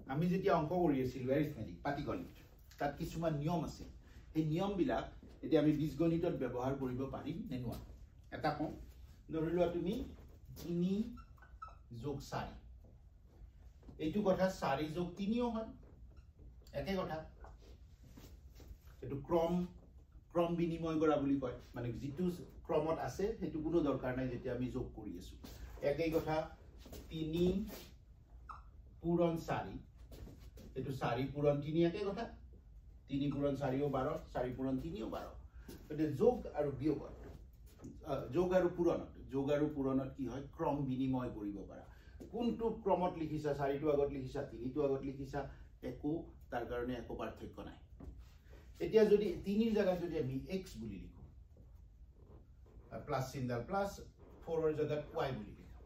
আমি যেতিয়া অংক কৰি আছিলো এৰিথমেটিক পাটিগণিত তাত কিছুমান নিয়ম আছে এই নিয়মবিলাক এতিয়া আমি বীজগণিতত ব্যৱহাৰ কৰিব পাৰিম নে নোৱাৰিম এটা কম ধৰি লোৱা তুমি 3 যোগ 4 এইটো কথা 4 যোগ 3 হয় একে কথা এটো ক্ৰম বিনিময় কৰা বুলি কয় মানে যেটো ক্ৰমত আছে হেতু কোনো দৰকাৰ নাই যেতিয়া আমি যোগ কৰি আছো একেই কথা 3 পূৰণ 4 এটো 4 পূৰণ 3 একে কথা 3 পূৰণ 4 ও 12 4 পূৰণ 3 ও 12 এটো যোগ আৰু বিয়োগত যোগ আৰু পূৰণত কি হয় ক্ৰম বিনিময় কৰিব পাৰা কোনটো ক্ৰমত লিখিছা 4 টো আগত লিখিছা 3 টো আগত লিখিছা একো তাৰ কাৰণে একো পাৰ্থক্য নাই এতিয়া যদি 3 এর জায়গায় যদি আমি x বুলি লিখো প্লাস চিহ্ন প্লাস 4 এর জায়গায় y বুলি লিখো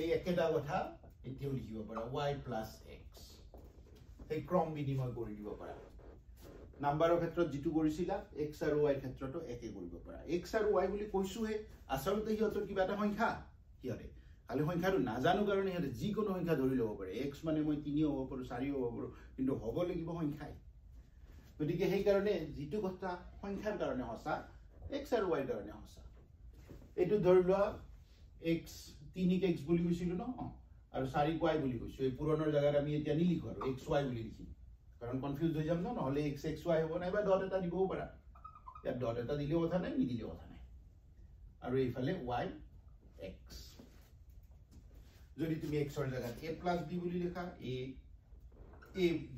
এই একেটা কথা এতিয়াও লিখিব পাৰা y plus x এই ক্ৰম বিনিময় কৰি দিব পাৰা নাম্বাৰৰ ক্ষেত্ৰত যেটো কৰিছিলা x আৰু y ক্ষেত্ৰটো একে কৰিব পাৰা x আৰু y বুলি কৈছোহে আসলতে হিয়তৰ কিবা এটা সংখ্যা হিয়ৰে খালি সংখ্যাটো নাজানো কাৰণে হিয়তে যি কোনো সংখ্যা ধৰি লব পাৰে x মানে মই 3 হ'ব পাৰো 4 হ'ব পাৰো কিন্তু হ'ব লাগিব সংখ্যাই গতিকে সেই কাৰণে যেটো কথা সংখ্যাৰ কাৰণে হসা x আৰু y কাৰণে হসা এটো ধৰি লোৱা x 3 x বুলি কৈছিলো ন আৰু 4 y বুলি কৈছো এই পুৰণৰ জায়গাত আমি এতিয়া নিলিখো আৰু x y বুলি লিখিম কাৰণ কনফিউজ হৈ যাম ন নহলে x x y হ'ব নাই বা ডট এটা দিবও পাৰা ইয়াত ডট এটা দিলেও কথা নাই নিদিলেও কথা নাই আৰু এইফালে y x যদি তুমি x এর জায়গাত a plus b বুলি লেখা a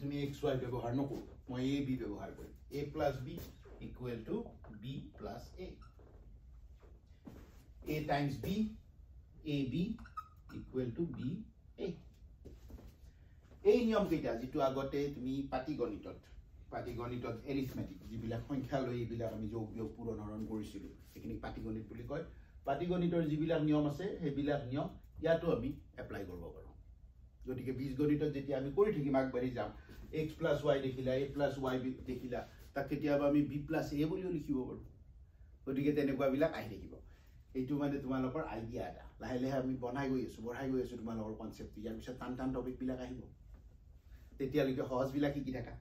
তুমি x y ব্যবহার নকৰো মই a b ব্যবহাৰ কৰিম a plus b equal to b plus a times b ab equal to b a এই নিয়ম কেইটা যেটো আগতে তুমি পাটিগণিতত এৰিথমেটিক যিবিলাক সংখ্যা লৈ এইবিলাক আমি যোগ বিয়োগ পূৰণ হৰণ কৰিছিলো এখিনি পাটিগণিত বুলি কয় পাটিগণিতৰ যিবিলাক নিয়ম আছে সেইবিলাক নিয়ম ইয়াতো আমি এপ্লাই কৰিব পাৰো গতিকে বীজগণিতত যেতিয়া আমি কৰি থাকিম আগবাঢ়ি যাম x plus y দেখিলা a plus y দেখিলা তাক কেতিয়াবা আমি b plus a বুলিও লিখিব পাৰো গতিকে তেনেকুৱা বিলাক আহি থাকিব এইটো মানে তোমালোকৰ আইডিয়া এটা লাহে লাহে আমি বঢ়াই গৈ আছো তোমালোকৰ কনসেপ্ট ইয়াৰ পিছত টান টপিক বিলাক আহিব তেতিয়ালৈকে সহজ বিলাক কি থাকা